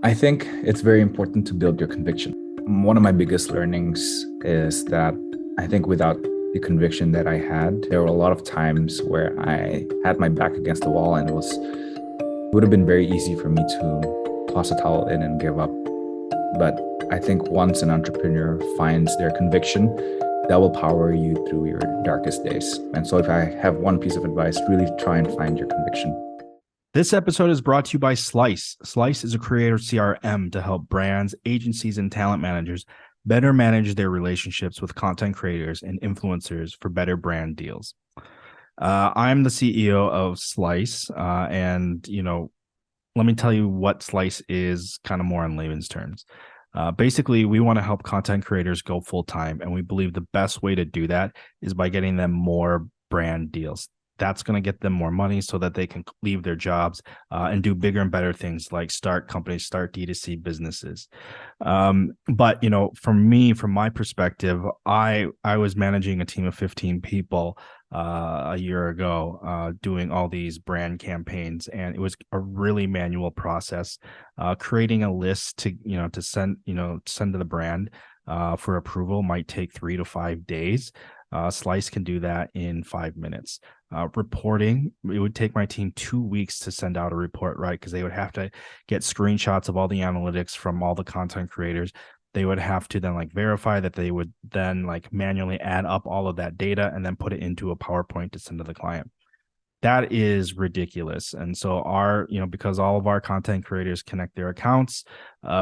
I think it's very important to build your conviction. One of my biggest learnings is that I think without the conviction that I had, there were a lot of times where I had my back against the wall and it would have been very easy for me to toss a towel in and give up. But I think once an entrepreneur finds their conviction, that will power you through your darkest days. And so if I have one piece of advice, really try and find your conviction. This episode is brought to you by Slice. Slice is a creator CRM to help brands, agencies, and talent managers better manage their relationships with content creators and influencers for better brand deals. I'm the CEO of Slice, and let me tell you what Slice is, kind of more in layman's terms. Basically, we want to help content creators go full time, and we believe the best way to do that is by getting them more brand deals. That's going to get them more money so that they can leave their jobs and do bigger and better things like start companies, start D2C businesses. But for me, from my perspective, I was managing a team of 15 people a year ago, doing all these brand campaigns, and it was a really manual process. Creating a list to send to the brand for approval might take 3 to 5 days. Slice can do that in 5 minutes. Reporting, it would take my team 2 weeks to send out a report, right? Because they would have to get screenshots of all the analytics from all the content creators. They would have to then verify that they would then manually add up all of that data and then put it into a PowerPoint to send to the client. That is ridiculous. And so because all of our content creators connect their accounts,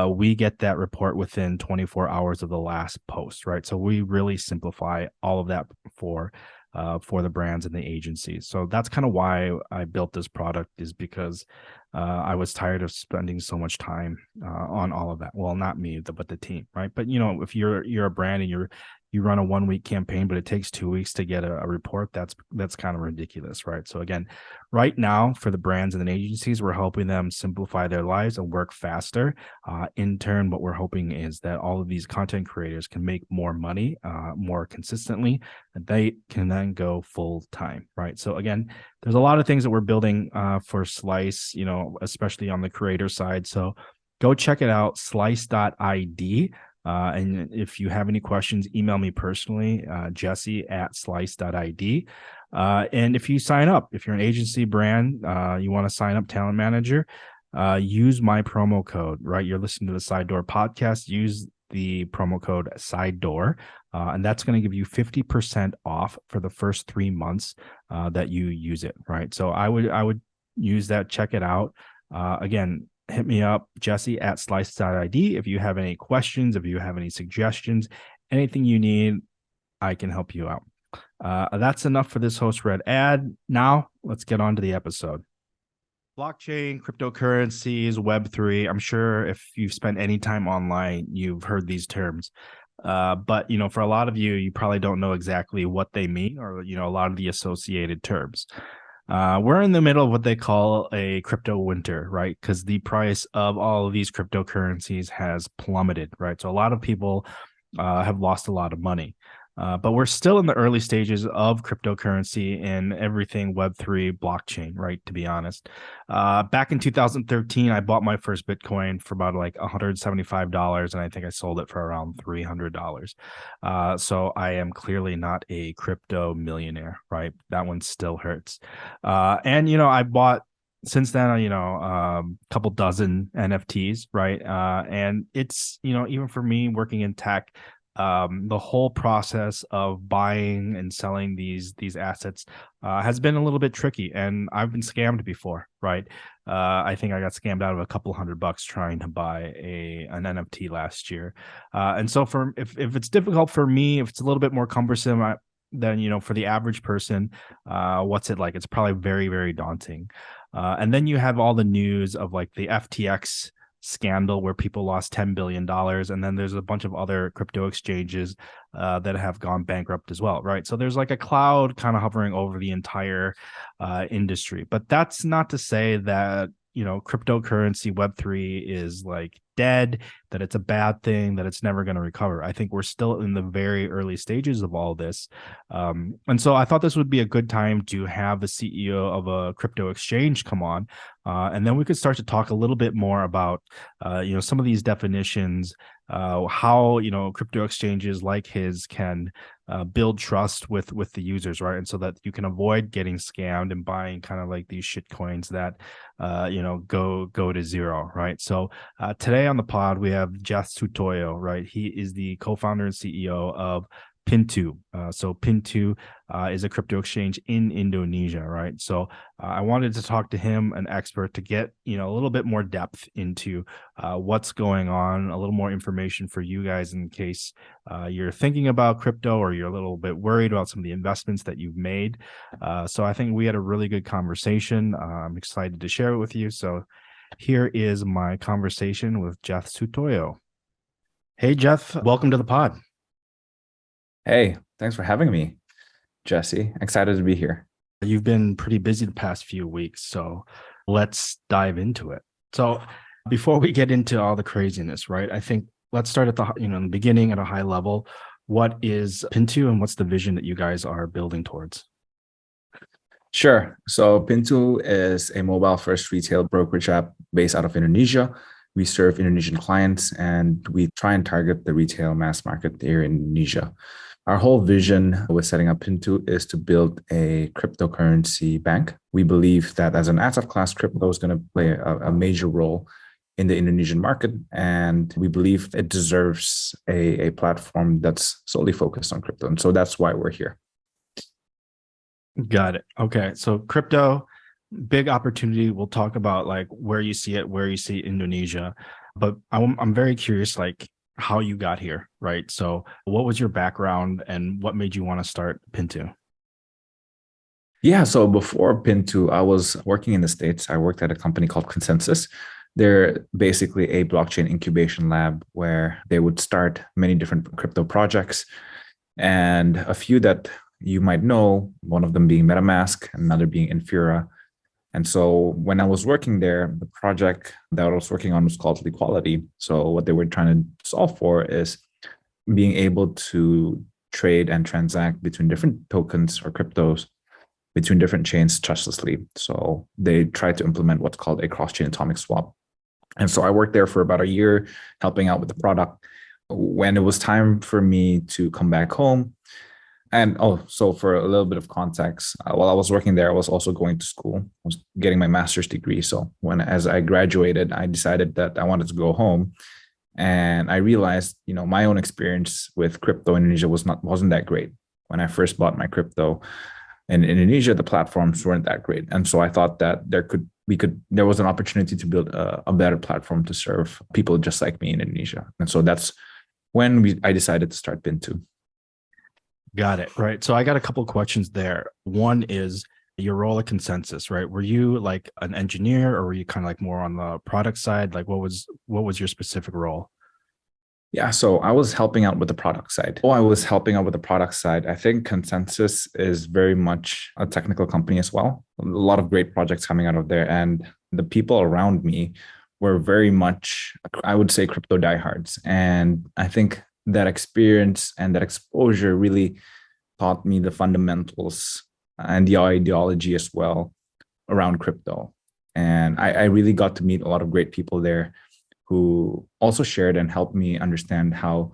we get that report within 24 hours of the last post, right? So we really simplify all of that for the brands and the agencies. So that's kind of why I built this product, is because I was tired of spending so much time on all of that. Well, not me, but the team, right? But if you're a brand and you run a 1 week campaign, but it takes 2 weeks to get a report, that's kind of ridiculous, right? So again, right now for the brands and the agencies, we're helping them simplify their lives and work faster. In turn, what we're hoping is that all of these content creators can make more money more consistently, and they can then go full time, right? So again, there's a lot of things that we're building for Slice, especially on the creator side. So go check it out, slice.id. And if you have any questions, email me personally, jesse@slice.id. And if you sign up, if you're an agency brand, you want to sign up talent manager, use my promo code, right? You're listening to the Sidedoor podcast, use the promo code Sidedoor, and that's going to give you 50% off for the first 3 months that you use it, right? So I would use that, check it out. Again, hit me up, jesse@slice.id. If you have any questions, if you have any suggestions, anything you need, I can help you out. That's enough for this host read ad. Now let's get on to the episode. Blockchain, cryptocurrencies, Web3. I'm sure if you've spent any time online, you've heard these terms. But for a lot of you probably don't know exactly what they mean, or a lot of the associated terms. We're in the middle of what they call a crypto winter, right? Because the price of all of these cryptocurrencies has plummeted, right? So a lot of people have lost a lot of money. But we're still in the early stages of cryptocurrency and everything Web3 blockchain, right? To be honest, back in 2013, I bought my first Bitcoin for about $175, and I think I sold it for around $300. So I am clearly not a crypto millionaire, right? That one still hurts. And I bought since then, a couple dozen NFTs, right? And it's even for me working in tech, the whole process of buying and selling these assets has been a little bit tricky, and I've been scammed before, right? I think I got scammed out of a couple $100 trying to buy an NFT last year. And so if it's difficult for me, if it's a little bit more cumbersome, then for the average person, what's it like? It's probably very, very daunting. And then you have all the news of the FTX scandal where people lost $10 billion. And then there's a bunch of other crypto exchanges that have gone bankrupt as well, right? So there's a cloud kind of hovering over the entire industry. But that's not to say that cryptocurrency Web3 is like dead, that it's a bad thing, that it's never going to recover. I think we're still in the very early stages of all this. And so I thought this would be a good time to have the CEO of a crypto exchange come on. And then we could start to talk a little bit more about, some of these definitions, how, crypto exchanges like his can build trust with the users, right? And so that you can avoid getting scammed and buying kind of like these shit coins that go to zero, right? So today on the pod we have Jeth Soetoyo, right? He is the co-founder and CEO of Pintu. So Pintu is a crypto exchange in Indonesia, right? So I wanted to talk to him, an expert, to get a little bit more depth into what's going on, a little more information for you guys in case you're thinking about crypto or you're a little bit worried about some of the investments that you've made. So I think we had a really good conversation. I'm excited to share it with you. So here is my conversation with Jeth Soetoyo. Hey, Jeth, welcome to the pod. Hey, thanks for having me, Jesse. Excited to be here. You've been pretty busy the past few weeks, so let's dive into it. So before we get into all the craziness, right? I think let's start at in the beginning at a high level. What is Pintu and what's the vision that you guys are building towards? Sure. So Pintu is a mobile-first retail brokerage app based out of Indonesia. We serve Indonesian clients and we try and target the retail mass market here in Indonesia. Our whole vision with setting up Pintu is to build a cryptocurrency bank. We believe that as an asset class, crypto is going to play a major role in the Indonesian market. And we believe it deserves a platform that's solely focused on crypto. And so that's why we're here. Got it. Okay. So crypto, big opportunity. We'll talk about like where you see it, where you see Indonesia. But I'm very curious, like, how you got here, right? So what was your background and what made you want to start Pintu? Yeah, so before Pintu, I was working in the States. I worked at a company called Consensus. They're basically a blockchain incubation lab where they would start many different crypto projects. And a few that you might know, one of them being MetaMask, another being Infura. And so when I was working there, the project that I was working on was called Equality. So what they were trying to solve for is being able to trade and transact between different tokens or cryptos between different chains trustlessly. So they tried to implement what's called a cross-chain atomic swap. And so I worked there for about a year, helping out with the product. When it was time for me to come back home, and so for a little bit of context, while I was working there, I was also going to school. I was getting my master's degree. So as I graduated, I decided that I wanted to go home. And I realized, my own experience with crypto in Indonesia wasn't that great. When I first bought my crypto in Indonesia, the platforms weren't that great. And so I thought that there was an opportunity to build a better platform to serve people just like me in Indonesia. And so that's when I decided to start Pintu. Got it. Right. So I got a couple of questions there. One is your role at Consensus, right? Were you like an engineer or were you kind of like more on the product side? Like what was your specific role? Yeah, so I was helping out with the product side. I think Consensus is very much a technical company as well. A lot of great projects coming out of there. And the people around me were very much, I would say, crypto diehards. And I think that experience and that exposure really taught me the fundamentals and the ideology as well around crypto. And I really got to meet a lot of great people there who also shared and helped me understand how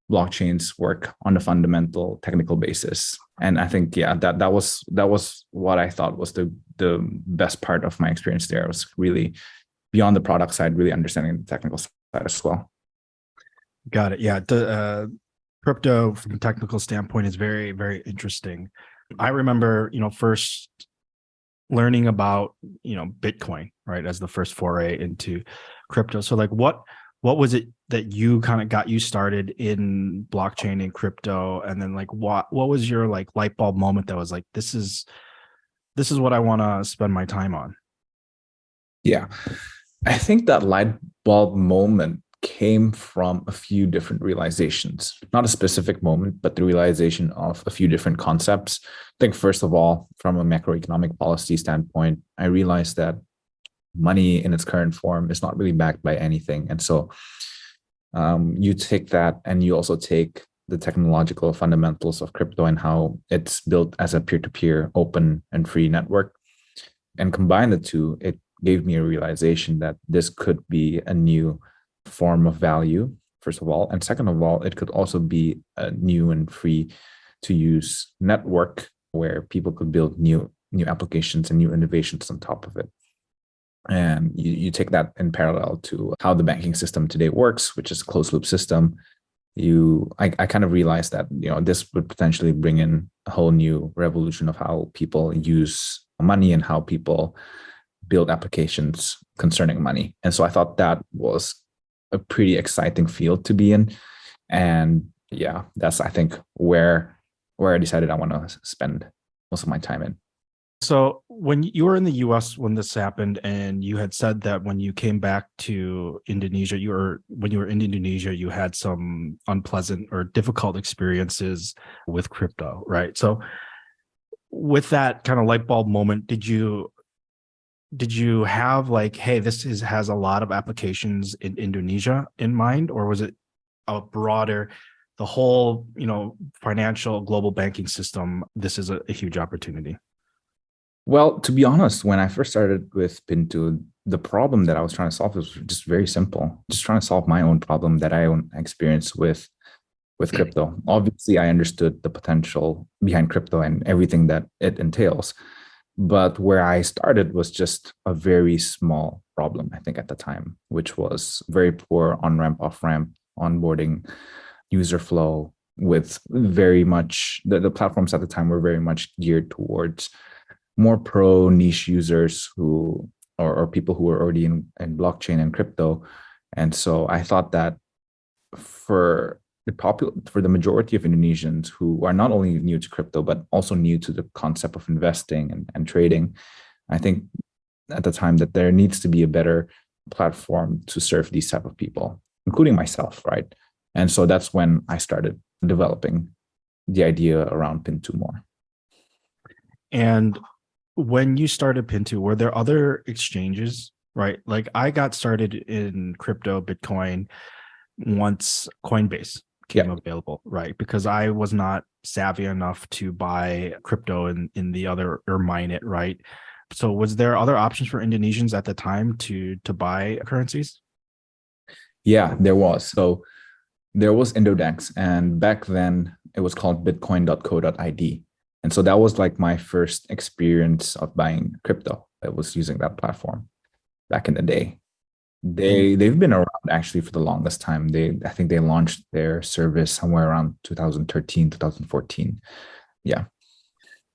blockchains work on a fundamental technical basis. And I think, that was what I thought was the best part of my experience there. It was really beyond the product side, really understanding the technical side as well. Got it. Yeah. The crypto from a technical standpoint is very, very interesting. I remember, first learning about, Bitcoin, right, as the first foray into crypto. So like what was it that you kind of got you started in blockchain and crypto? And then like what was your like light bulb moment that was like, this is what I want to spend my time on? Yeah. I think that light bulb moment came from a few different realizations, not a specific moment, but the realization of a few different concepts. I think, first of all, from a macroeconomic policy standpoint, I realized that money in its current form is not really backed by anything. And so you take that and you also take the technological fundamentals of crypto and how it's built as a peer-to-peer open and free network and combine the two. It gave me a realization that this could be a new form of value, first of all. And second of all, it could also be a new and free to use network where people could build new applications and new innovations on top of it. And you take that in parallel to how the banking system today works, which is a closed loop system. I kind of realized that this would potentially bring in a whole new revolution of how people use money and how people build applications concerning money. And so I thought that was a pretty exciting field to be in. And yeah, that's, I think, where I decided I want to spend most of my time in. So when you were in the US when this happened, and you had said that when you came back to Indonesia, when you were in Indonesia, you had some unpleasant or difficult experiences with crypto, right? So with that kind of light bulb moment, did you have like, hey, this has a lot of applications in Indonesia in mind, or was it a broader, the whole, financial global banking system, this is a huge opportunity? Well, to be honest, when I first started with Pintu, the problem that I was trying to solve was just very simple. Just trying to solve my own problem that I experienced with crypto. Obviously, I understood the potential behind crypto and everything that it entails. But where I started was just a very small problem, I think, at the time, which was very poor on-ramp, off-ramp, onboarding, user flow, with very much, the platforms at the time were very much geared towards more pro niche users who or people who were already in blockchain and crypto. And so I thought that for the majority of Indonesians who are not only new to crypto, but also new to the concept of investing and trading, I think at the time that there needs to be a better platform to serve these type of people, including myself, right? And so that's when I started developing the idea around Pintu more. And when you started Pintu, were there other exchanges, right? Like I got started in crypto, Bitcoin, once Coinbase came available, right? Because I was not savvy enough to buy crypto in the other or mine it, right? So was there other options for Indonesians at the time to buy currencies? Yeah, there was. So there was Indodex, and back then it was called bitcoin.co.id. And so that was like my first experience of buying crypto. I was using that platform back in the day. They've been around actually for the longest time. I think they launched their service somewhere around 2013, 2014. Yeah.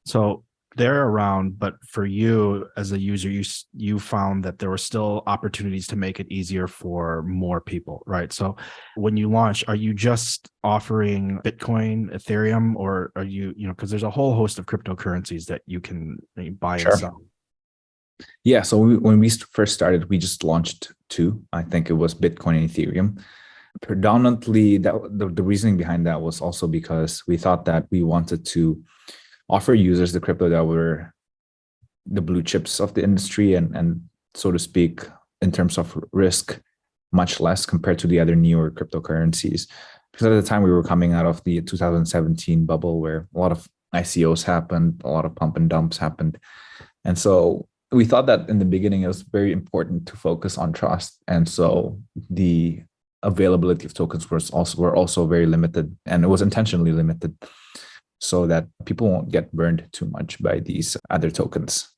So they're around, but for you as a user, you found that there were still opportunities to make it easier for more people, right? So when you launch, are you just offering Bitcoin, Ethereum, or are you, because there's a whole host of cryptocurrencies that you can buy and sell? Yeah. So when we first started, we just launched two. I think it was Bitcoin and Ethereum. Predominantly, the reasoning behind that was also because we thought that we wanted to offer users the crypto that were the blue chips of the industry and so to speak, in terms of risk, much less compared to the other newer cryptocurrencies. Because at the time we were coming out of the 2017 bubble where a lot of ICOs happened, a lot of pump and dumps happened. And so we thought that in the beginning, it was very important to focus on trust. And so the availability of tokens were also very limited, and it was intentionally limited so that people won't get burned too much by these other tokens.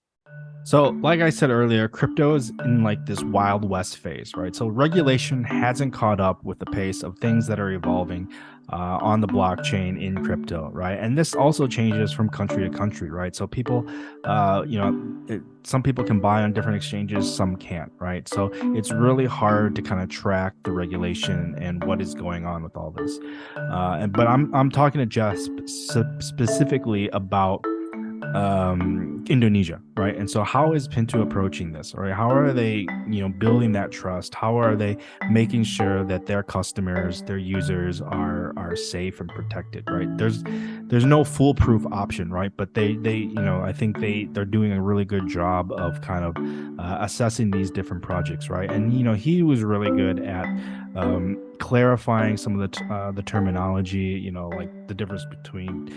So, like I said earlier, crypto is in like this Wild West phase, right? So regulation hasn't caught up with the pace of things that are evolving on the blockchain in crypto, right? And this also changes from country to country, right? So people, some people can buy on different exchanges, some can't, right? So it's really hard to kind of track the regulation and what is going on with all this. But I'm talking to Jeth specifically about Indonesia, right? And so how is Pintu approaching this, right? How are they, building that trust? How are they making sure that their customers, their users are are safe and protected, right? There's no foolproof option, right? But I think they're doing a really good job of kind of assessing these different projects, right? And he was really good at clarifying some of the terminology, like the difference between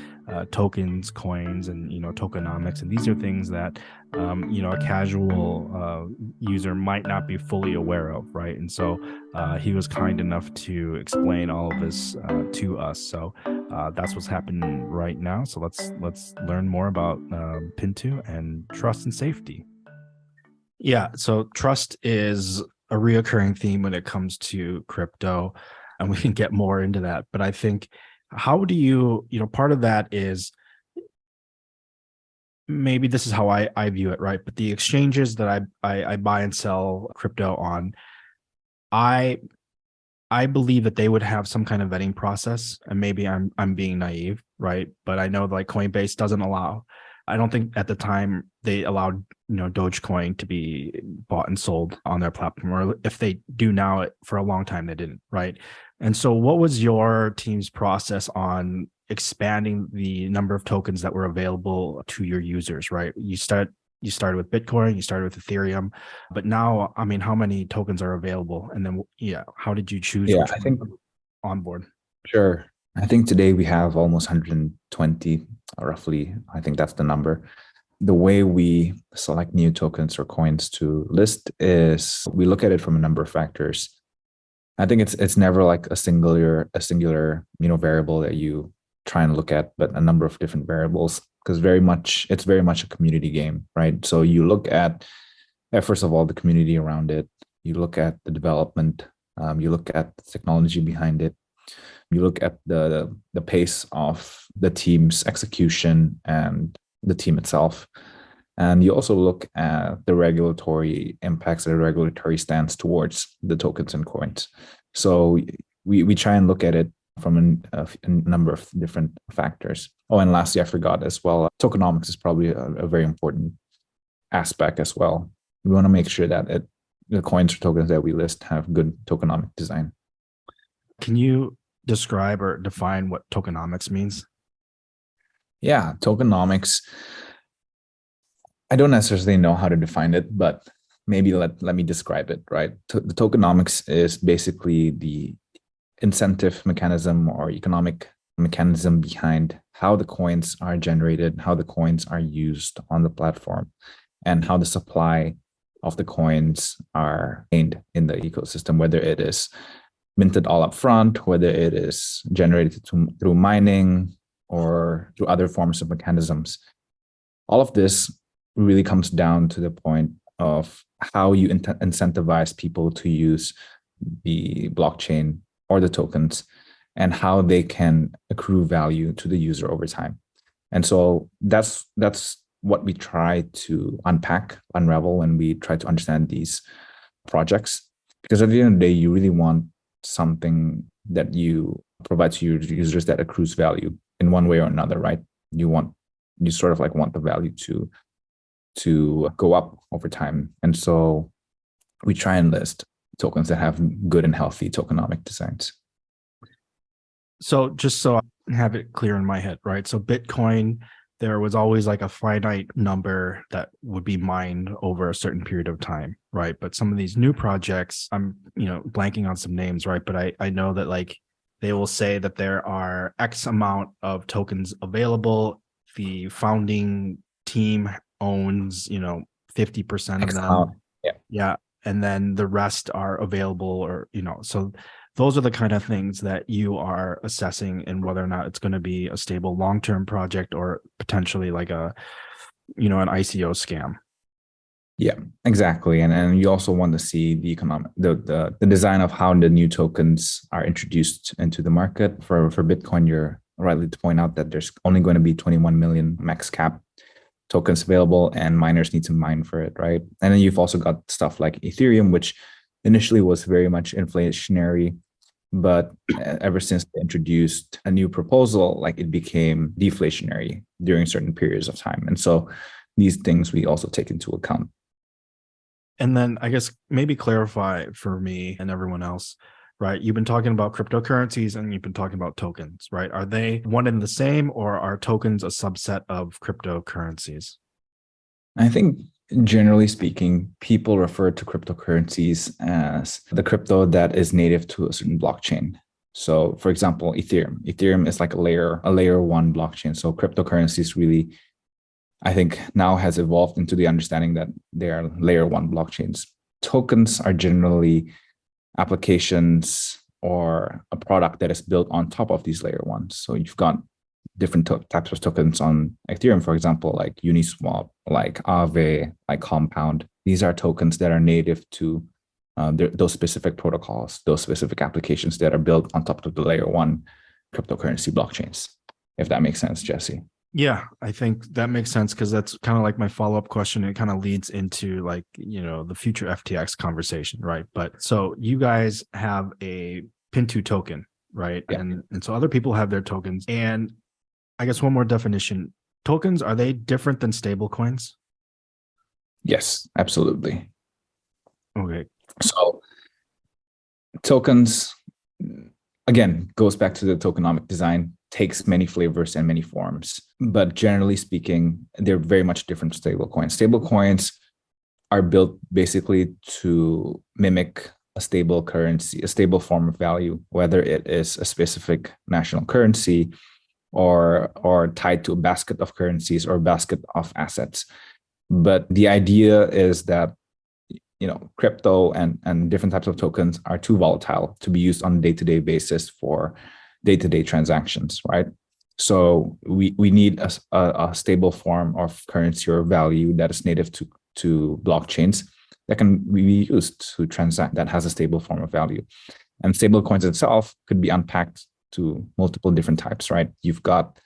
tokens, coins, and tokenomics, and these are things that a casual user might not be fully aware of, right? And so he was kind enough to explain all of this to us. So that's what's happening right now. So let's learn more about Pintu and trust and safety. Yeah, so trust is a reoccurring theme when it comes to crypto, and we can get more into that. But I think, how do part of that is, maybe this is how I view it, right? But the exchanges that I buy and sell crypto on, I believe that they would have some kind of vetting process, and maybe I'm being naive, right? But I know like Coinbase doesn't allow. I don't think at the time they allowed Dogecoin to be bought and sold on their platform, or if they do now, for a long time they didn't, right? And so, what was your team's process on expanding the number of tokens that were available to your users, right? You started with Bitcoin, you started with Ethereum, but now, I mean, how many tokens are available? And then, how did you choose which I think onboard? sure. I think today we have almost 120, roughly. I think that's the number. The way we select new tokens or coins to list is we look at it from a number of factors. I think it's never like a singular variable that you try and look at, but a number of different variables, because it's very much a community game, right? So you look at first of all the community around it, you look at the development, you look at the technology behind it, you look at the pace of the team's execution and the team itself. And you also look at the regulatory impacts, the regulatory stance towards the tokens and coins. So we try and look at it from a number of different factors. Oh, and lastly, I forgot as well, tokenomics is probably a very important aspect as well. We want to make sure that the coins or tokens that we list have good tokenomic design. Can you describe or define what tokenomics means? Yeah, tokenomics, I don't necessarily know how to define it, but maybe let me describe it, right? The tokenomics is basically the incentive mechanism or economic mechanism behind how the coins are generated, how the coins are used on the platform, and how the supply of the coins are gained in the ecosystem, whether it is minted all up front, whether it is generated through mining or through other forms of mechanisms. All of this really comes down to the point of how you incentivize people to use the blockchain or the tokens, and how they can accrue value to the user over time. And so that's what we try to unravel when we try to understand these projects. Because at the end of the day, you really want something that you provide to your users that accrues value in one way or another, right? You sort of like want the value to go up over time. And so we try and list tokens that have good and healthy tokenomic designs. So just so I have it clear in my head, right? So Bitcoin, there was always like a finite number that would be mined over a certain period of time, right? But some of these new projects, I'm blanking on some names, right? But I know that like they will say that there are X amount of tokens available. The founding team owns 50% of them. Yeah. And then the rest are available, or so those are the kind of things that you are assessing, and whether or not it's going to be a stable long-term project or potentially like an ICO scam. Yeah, exactly. And you also want to see the design of how the new tokens are introduced into the market. For Bitcoin, you're rightly to point out that there's only going to be 21 million max cap tokens available, and miners need to mine for it, right? And then you've also got stuff like Ethereum, which initially was very much inflationary, but ever since they introduced a new proposal, like it became deflationary during certain periods of time. And so these things we also take into account. And then I guess maybe clarify for me and everyone else, right? You've been talking about cryptocurrencies and you've been talking about tokens, right? Are they one and the same, or are tokens a subset of cryptocurrencies? I think generally speaking, people refer to cryptocurrencies as the crypto that is native to a certain blockchain. So for example, Ethereum. Ethereum is like a layer one blockchain. So cryptocurrencies really, I think, now has evolved into the understanding that they are layer one blockchains. Tokens are generally applications or a product that is built on top of these layer ones. So you've got different types of tokens on Ethereum, for example, like Uniswap, like Aave, like Compound. These are tokens that are native to those specific protocols, those specific applications that are built on top of the layer one cryptocurrency blockchains, if that makes sense, Jesse. Yeah, I think that makes sense, because that's kind of like my follow-up question. It kind of leads into like, the future FTX conversation, right? But so you guys have a Pintu token, right? Yeah. And so other people have their tokens. And I guess one more definition, tokens, are they different than stable coins? Yes, absolutely. Okay. So tokens, again, goes back to the tokenomic design, takes many flavors and many forms. But generally speaking, they're very much different stable coins. Stable coins are built basically to mimic a stable currency, a stable form of value, whether it is a specific national currency or tied to a basket of currencies or a basket of assets. But the idea is that crypto and different types of tokens are too volatile to be used on a day-to-day basis for day-to-day transactions, right? So we need a stable form of currency or value that is native to blockchains that can be used to transact, that has a stable form of value. And stable coins itself could be unpacked to multiple different types, right? You've got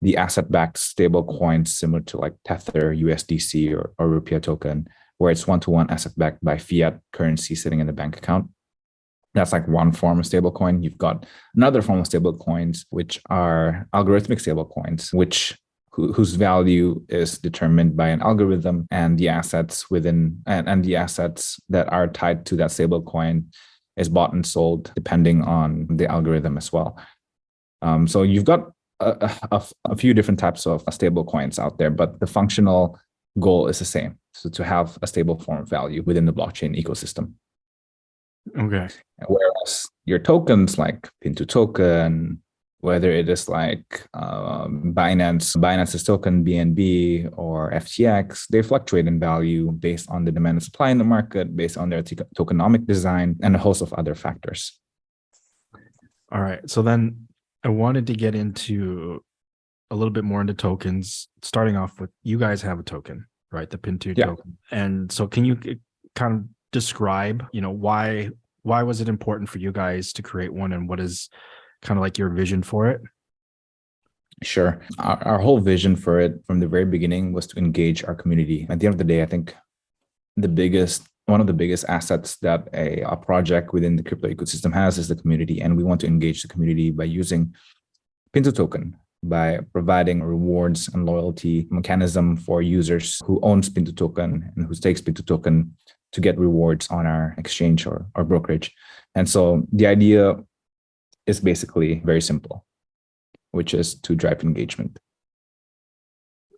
the asset-backed stable coins similar to like Tether, USDC, or Rupiah token, where it's one-to-one asset-backed by fiat currency sitting in the bank account. That's like one form of stablecoin. You've got another form of stablecoins, which are algorithmic stablecoins, whose value is determined by an algorithm, and the assets within and the assets that are tied to that stablecoin is bought and sold depending on the algorithm as well. So you've got a few different types of stable coins out there, but the functional goal is the same. So to have a stable form of value within the blockchain ecosystem. Okay. Whereas your tokens like Pintu token, whether it is like Binance's token, BNB, or FTX, they fluctuate in value based on the demand and supply in the market, based on their tokenomic design, and a host of other factors. All right. So then I wanted to get into a little bit more into tokens, starting off with, you guys have a token, right? The Pintu token. And so can you kind of describe, why was it important for you guys to create one, and what is kind of like your vision for it? Sure. Our whole vision for it from the very beginning was to engage our community. At the end of the day, I think one of the biggest assets that a project within the crypto ecosystem has is the community. And we want to engage the community by using Pintu token, by providing rewards and loyalty mechanism for users who owns Pintu token and who stakes Pintu token to get rewards on our exchange or brokerage. And so the idea is basically very simple, which is to drive engagement.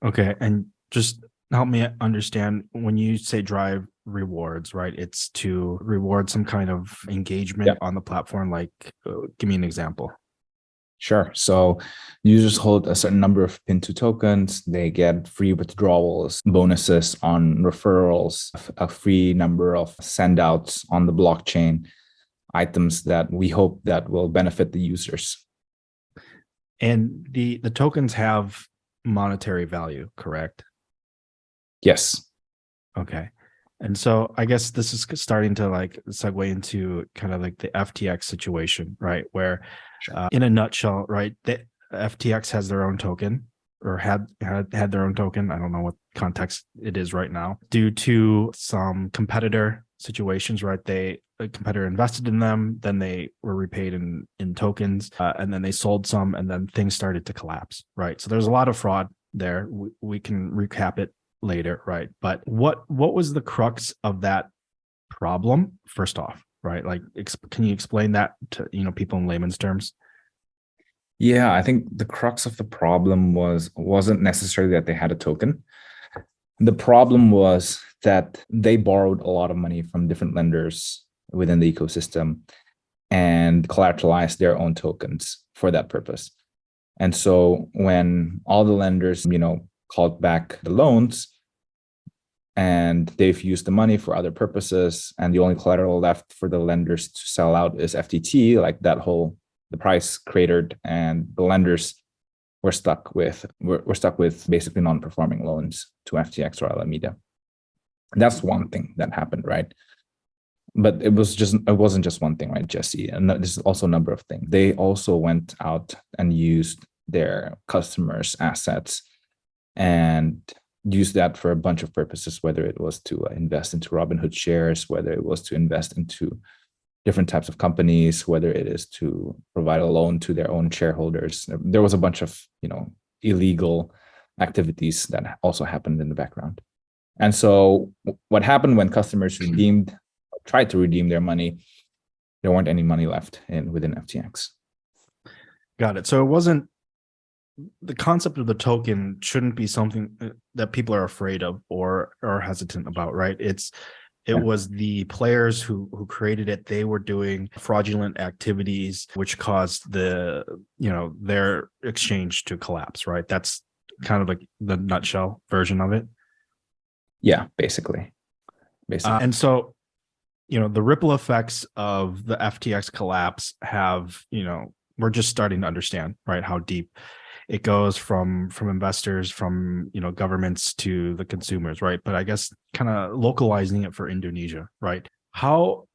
Okay. And just help me understand, when you say drive rewards, right? It's to reward some kind of engagement on the platform. Like, give me an example. Sure. So users hold a certain number of Pintu tokens. They get free withdrawals, bonuses on referrals, a free number of sendouts on the blockchain, items that we hope that will benefit the users. And the tokens have monetary value, correct? Yes. Okay. And so I guess this is starting to like segue into kind of like the FTX situation, right? Where in a nutshell, right, the FTX has their own token, or had their own token. I don't know what context it is right now, due to some competitor situations, right? A competitor invested in them, then they were repaid in tokens, and then they sold some, and then things started to collapse, right? So there's a lot of fraud there. We can recap it later, right? But what was the crux of that problem, first off, right? Like, can you explain that to, people in layman's terms? Yeah, I think the crux of the problem wasn't necessarily that they had a token. The problem was that they borrowed a lot of money from different lenders within the ecosystem and collateralized their own tokens for that purpose. And so when all the lenders, called back the loans and they've used the money for other purposes, and the only collateral left for the lenders to sell out is FTT, like the price cratered, and the lenders were stuck with basically non-performing loans to FTX or Alameda. That's one thing that happened, right? But it wasn't just one thing, right, Jesse? And there's also a number of things. They also went out and used their customers' assets and used that for a bunch of purposes, whether it was to invest into Robinhood shares, whether it was to invest into different types of companies, whether it is to provide a loan to their own shareholders. There was a bunch of, illegal activities that also happened in the background. And so what happened when customers tried to redeem their money, there weren't any money left within FTX. Got it. So it wasn't, the concept of the token shouldn't be something that people are afraid of or hesitant about, right? It was the players who created it. They were doing fraudulent activities, which caused their exchange to collapse, right? That's kind of like the nutshell version of it. Yeah, basically. And so, the ripple effects of the FTX collapse have, we're just starting to understand, right, how deep it goes from investors, from governments to the consumers, right? But I guess kind of localizing it for Indonesia, right? How,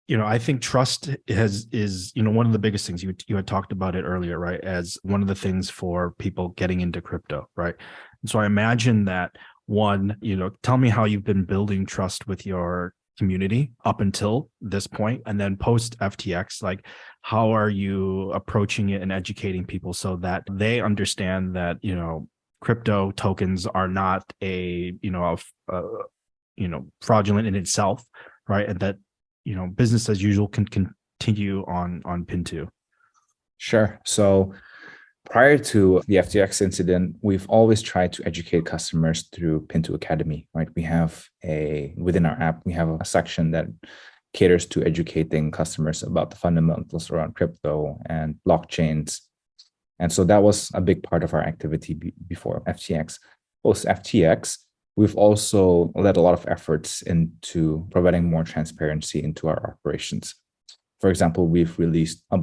I think trust is one of the biggest things. You had talked about it earlier, right? As one of the things for people getting into crypto, right? And so I imagine that one, tell me how you've been building trust with your community up until this point, and then post FTX, like how are you approaching it and educating people so that they understand that crypto tokens are not fraudulent in itself, right? And that business as usual can continue on Pintu. Sure. So prior to the FTX incident, we've always tried to educate customers through Pintu Academy, right? Within our app, we have a section that caters to educating customers about the fundamentals around crypto and blockchains. And so that was a big part of our activity before FTX. Post FTX, we've also led a lot of efforts into providing more transparency into our operations. For example, we've released a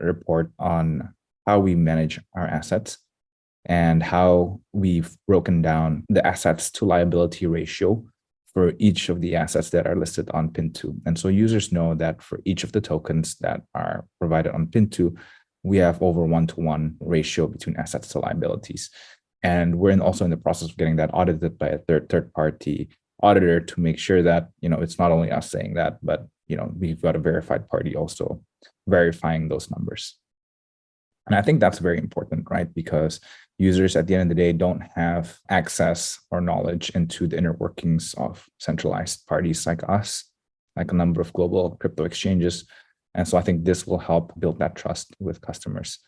report on how we manage our assets and how we've broken down the assets to liability ratio for each of the assets that are listed on Pintu. And so users know that for each of the tokens that are provided on Pintu, we have over 1-to-1 ratio between assets to liabilities. And we're also in the process of getting that audited by a third-party auditor to make sure that, it's not only us saying that, but, we've got a verified party also verifying those numbers. And I think that's very important, right? Because users at the end of the day don't have access or knowledge into the inner workings of centralized parties like us, like a number of global crypto exchanges. And so I think this will help build that trust with customers.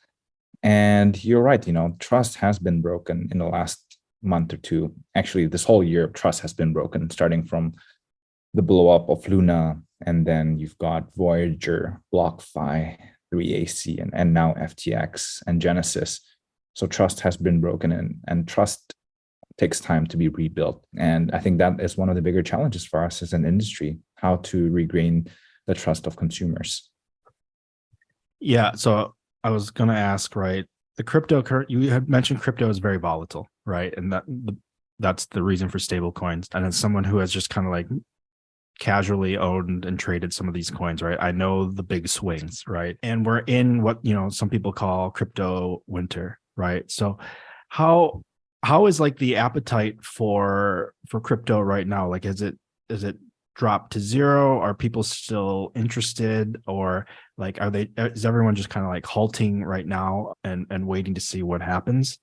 And you're right, trust has been broken in the last month or two. Actually, this whole year, trust has been broken, starting from the blow up of Luna, and then you've got Voyager, BlockFi, 3AC, and now FTX and Genesis. So trust has been broken, and trust takes time to be rebuilt. And I think that is one of the bigger challenges for us as an industry, how to regain the trust of consumers. Yeah. So I was going to ask, right, you had mentioned crypto is very volatile, right? And that's the reason for stable coins. And as someone who has just kind of like casually owned and traded some of these coins, right, I know the big swings, right? And we're in what, some people call crypto winter, right? So how is like the appetite for crypto right now? Like, is it dropped to zero? Are people still interested, or like is everyone just kind of like halting right now and waiting to see what happens?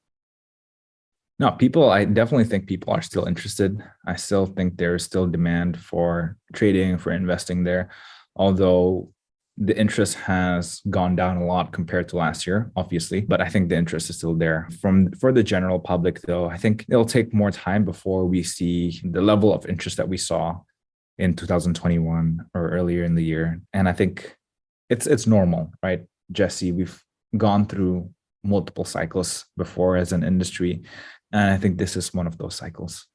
No, I definitely think people are still interested. I still think there's still demand for trading, for investing there. although the interest has gone down a lot compared to last year, obviously, but I think the interest is still there. For the general public, though, I think it'll take more time before we see the level of interest that we saw in 2021 or earlier in the year. And I think it's normal, right, Jesse? We've gone through multiple cycles before as an industry, and I think this is one of those cycles.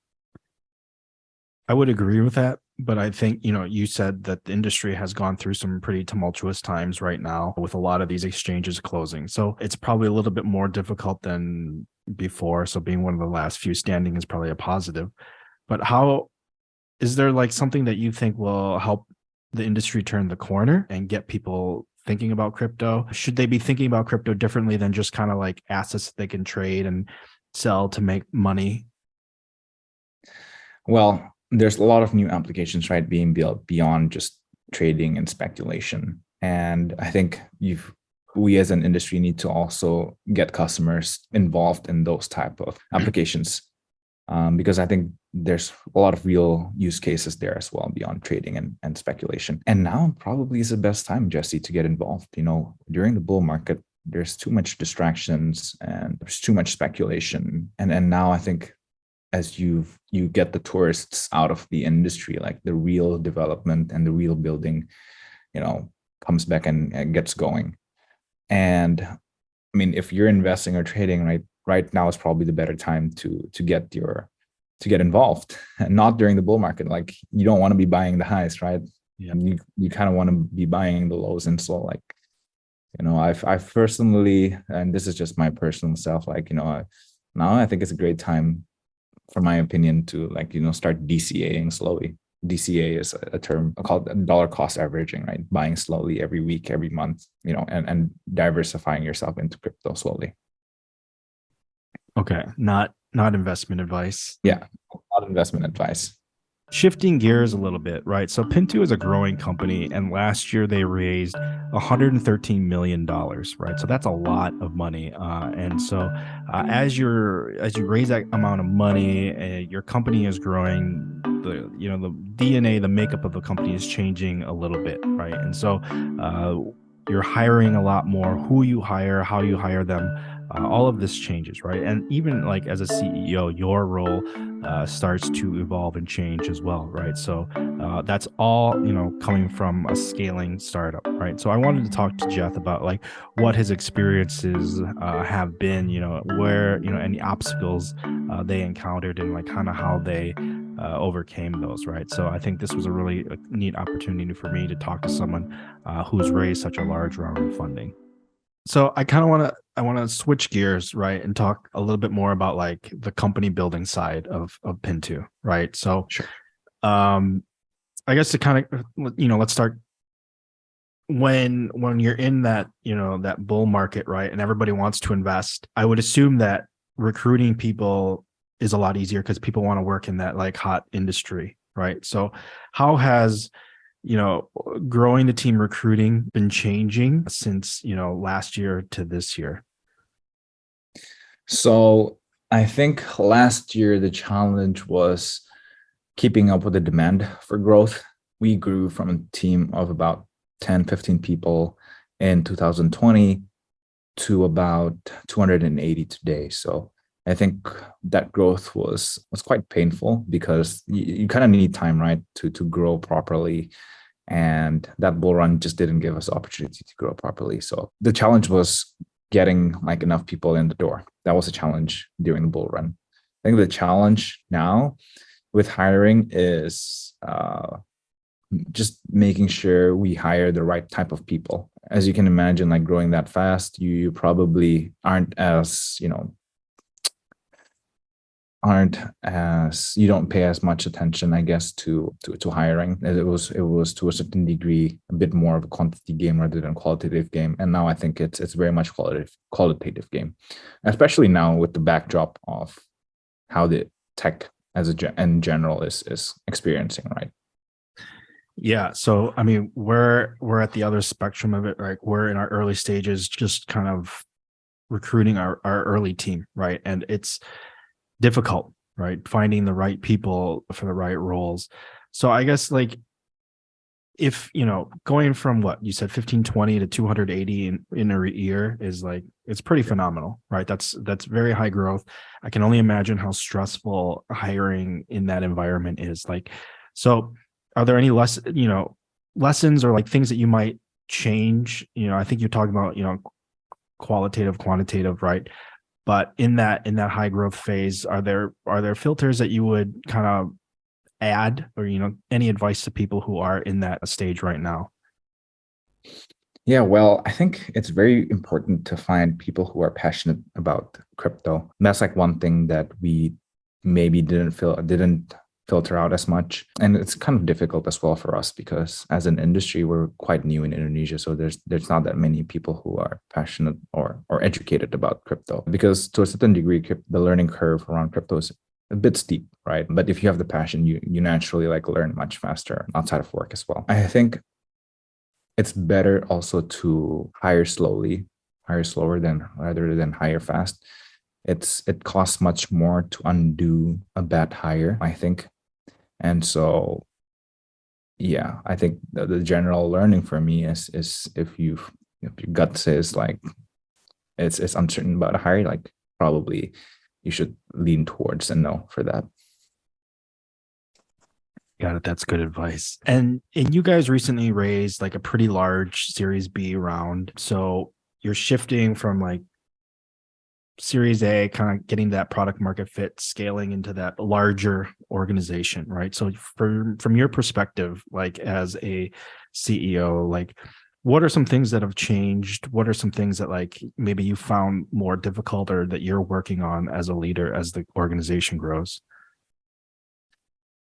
I would agree with that, but I think, you said that the industry has gone through some pretty tumultuous times right now with a lot of these exchanges closing. So it's probably a little bit more difficult than before. So being one of the last few standing is probably a positive. But how is there like something that you think will help the industry turn the corner and get people thinking about crypto? Should they be thinking about crypto differently than just kind of like assets that they can trade and sell to make money? Well, there's a lot of new applications, right, being built beyond just trading and speculation. And I think we as an industry need to also get customers involved in those type of applications, because I think there's a lot of real use cases there as well beyond trading and speculation. And now probably is the best time, Jesse, to get involved. During the bull market, there's too much distractions and there's too much speculation. And now I think as you get the tourists out of the industry, like the real development and the real building, comes back and gets going. And I mean, if you're investing or trading, right now is probably the better time to get involved, and not during the bull market. Like, you don't want to be buying the highs, right? Yeah. You kind of want to be buying the lows. And so, like, I've personally, and this is just my personal self, like, now I think it's a great time, for my opinion, to start DCAing slowly. DCA is a term called dollar cost averaging, right? Buying slowly every week, every month, and diversifying yourself into crypto slowly. Okay. Not investment advice. Yeah, not investment advice. Shifting gears a little bit, right? So Pintu is a growing company, and last year they raised $113 million, right? So that's a lot of money. And so as you raise that amount of money, your company is growing. The DNA, the makeup of the company is changing a little bit, right? And so you're hiring a lot more. Who you hire, how you hire them, all of this changes, right? And even like as a CEO, your role starts to evolve and change as well, right? So that's all coming from a scaling startup, right? So I wanted to talk to Jeth about like what his experiences have been, where any obstacles they encountered, and like kind of how they overcame those, right? So I think this was a really neat opportunity for me to talk to someone who's raised such a large round of funding. So I kind of want to switch gears, right, and talk a little bit more about like the company building side of Pintu, right? So, Sure. I guess to kind of let's start when you're in that that bull market, right, and everybody wants to invest. I would assume that recruiting people is a lot easier because people want to work in that like hot industry, right? So, how has growing the team recruiting been changing since, last year to this year? So I think last year the challenge was keeping up with the demand for growth. We grew from a team of about 10, 15 people in 2020 to about 280 today. So I think that growth was quite painful because you kind of need time, right, to grow properly. And that bull run just didn't give us opportunity to grow properly. So the challenge was getting like enough people in the door. That was a challenge during the bull run. I think the challenge now with hiring is just making sure we hire the right type of people. As you can imagine, like growing that fast, you probably you don't pay as much attention, I guess, to hiring. It was to a certain degree a bit more of a quantity game rather than qualitative game. And now I think it's very much qualitative game, especially now with the backdrop of how the tech in general is experiencing, right? Yeah. So, I mean, we're at the other spectrum of it, right? We're in our early stages, just kind of recruiting our early team, right? And it's difficult, right? Finding the right people for the right roles. So I guess like if, going from what you said, 1520 to 280 in a year is like, it's pretty phenomenal, right? That's very high growth. I can only imagine how stressful hiring in that environment is. Like, so are there any lessons or like things that you might change? I think you're talking about, qualitative, quantitative, right? But in that high growth phase, are there filters that you would kind of add, or any advice to people who are in that stage right now? Yeah, well, I think it's very important to find people who are passionate about crypto. And that's like one thing that we maybe didn't filter out as much. And it's kind of difficult as well for us because as an industry, we're quite new in Indonesia. So there's not that many people who are passionate or educated about crypto. Because to a certain degree, the learning curve around crypto is a bit steep, right? But if you have the passion, you naturally like learn much faster outside of work as well. I think it's better also to hire slower than rather than hire fast. It costs much more to undo a bad hire, I think. And so yeah, I think the general learning for me is if your gut says like it's uncertain about a hire, like probably you should lean towards a no for that. Got it. That's good advice. And you guys recently raised like a pretty large Series B round. So you're shifting from like Series A, kind of getting that product market fit, scaling into that larger organization, right? So from your perspective, like as a CEO, like what are some things that have changed? What are some things that like maybe you found more difficult or that you're working on as a leader as the organization grows?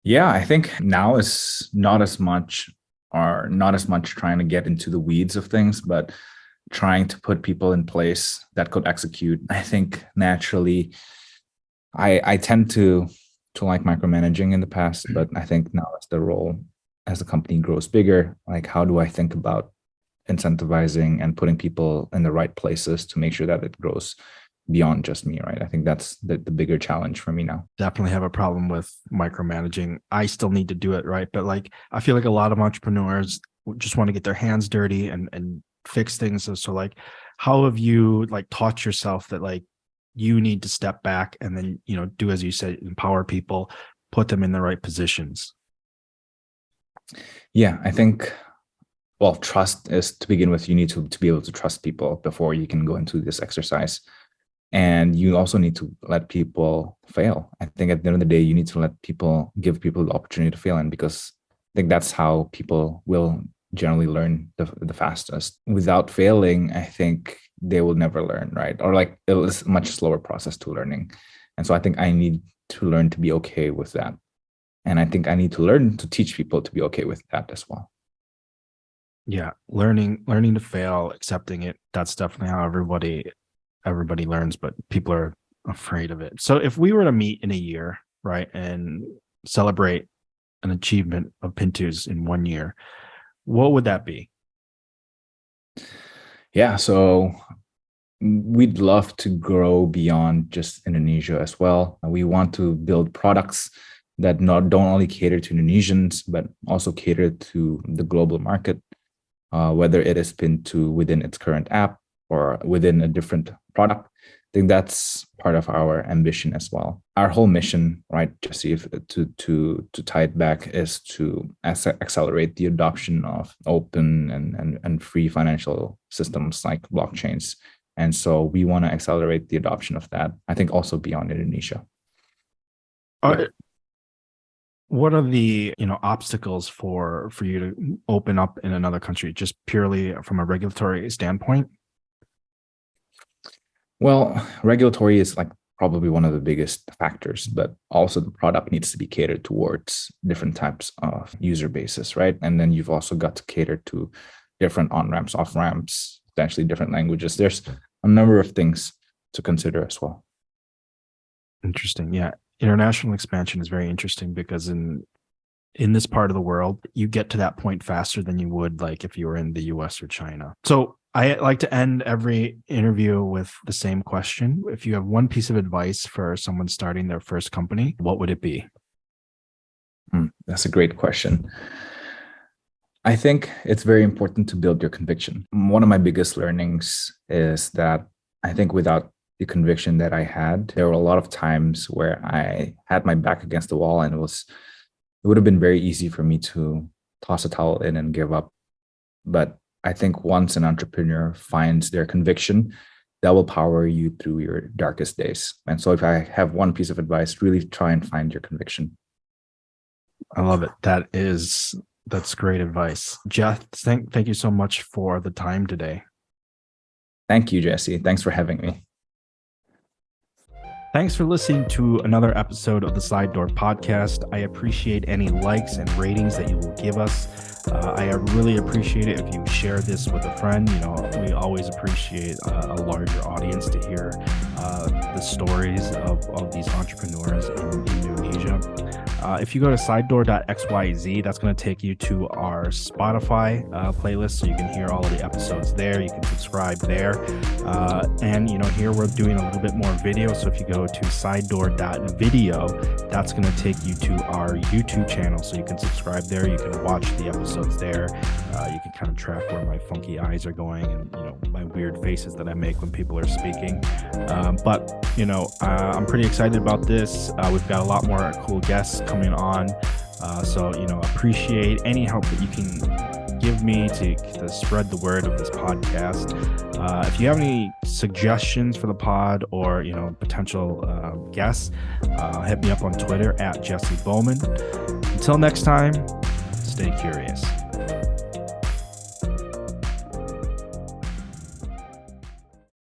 Yeah, I think now is not as much trying to get into the weeds of things, but trying to put people in place that could execute. I think naturally I tend to like micromanaging in the past, but I think now as the role as the company grows bigger, like how do I think about incentivizing and putting people in the right places to make sure that it grows beyond just me, right? I think that's the bigger challenge for me now. Definitely have a problem with micromanaging. I still need to do it, right? But like I feel like a lot of entrepreneurs just want to get their hands dirty and fix things. So like how have you like taught yourself that like you need to step back and then, do as you said, empower people, put them in the right positions? Yeah, I think well, trust is to begin with, you need to be able to trust people before you can go into this exercise. And you also need to let people fail. I think at the end of the day, you need to give people the opportunity to fail. And because I think that's how people will generally learn the fastest. Without failing, I think they will never learn, right? Or like it was a much slower process to learning. And so I think I need to learn to be okay with that. And I think I need to learn to teach people to be okay with that as well. Yeah. Learning to fail, accepting it. That's definitely how everybody learns, but people are afraid of it. So if we were to meet in a year, right, and celebrate an achievement of Pintu's in 1 year, what would that be? Yeah, so we'd love to grow beyond just Indonesia as well. We want to build products that not don't only cater to Indonesians, but also cater to the global market, whether it is Pintu within its current app or within a different product. I think that's part of our ambition as well. Our whole mission, right, Jesse, to tie it back, is to accelerate the adoption of open and free financial systems like blockchains. And so we want to accelerate the adoption of that, I think also beyond Indonesia. Yeah. What are the obstacles for you to open up in another country, just purely from a regulatory standpoint? Well, regulatory is like probably one of the biggest factors, but also the product needs to be catered towards different types of user bases, right? And then you've also got to cater to different on ramps, off ramps, potentially different languages. There's a number of things to consider as well. Interesting. Yeah. International expansion is very interesting because in this part of the world, you get to that point faster than you would like if you were in the US or China. So I like to end every interview with the same question. If you have one piece of advice for someone starting their first company, what would it be? That's a great question. I think it's very important to build your conviction. One of my biggest learnings is that I think without the conviction that I had, there were a lot of times where I had my back against the wall, and it would have been very easy for me to toss a towel in and give up. But I think once an entrepreneur finds their conviction, that will power you through your darkest days. And so if I have one piece of advice, really try and find your conviction. I love it. That's great advice. Jeth, thank you so much for the time today. Thank you, Jesse. Thanks for having me. Thanks for listening to another episode of the Sidedoor podcast. I appreciate any likes and ratings that you will give us. I really appreciate it if you share this with a friend. We always appreciate a larger audience to hear the stories of these entrepreneurs in Indonesia. If you go to sidedoor.xyz, that's going to take you to our Spotify playlist, so you can hear all of the episodes there. You can subscribe there. And here we're doing a little bit more video. So if you go to sidedoor.video, that's going to take you to our YouTube channel. So you can subscribe there. You can watch the episodes there. You can kind of track where my funky eyes are going and, my weird faces that I make when people are speaking. But I'm pretty excited about this. We've got a lot more cool guests coming on. So appreciate any help that you can give me to spread the word of this podcast. If you have any suggestions for the pod or potential guests, hit me up on Twitter at Jesse Bowman. Until next time, stay curious.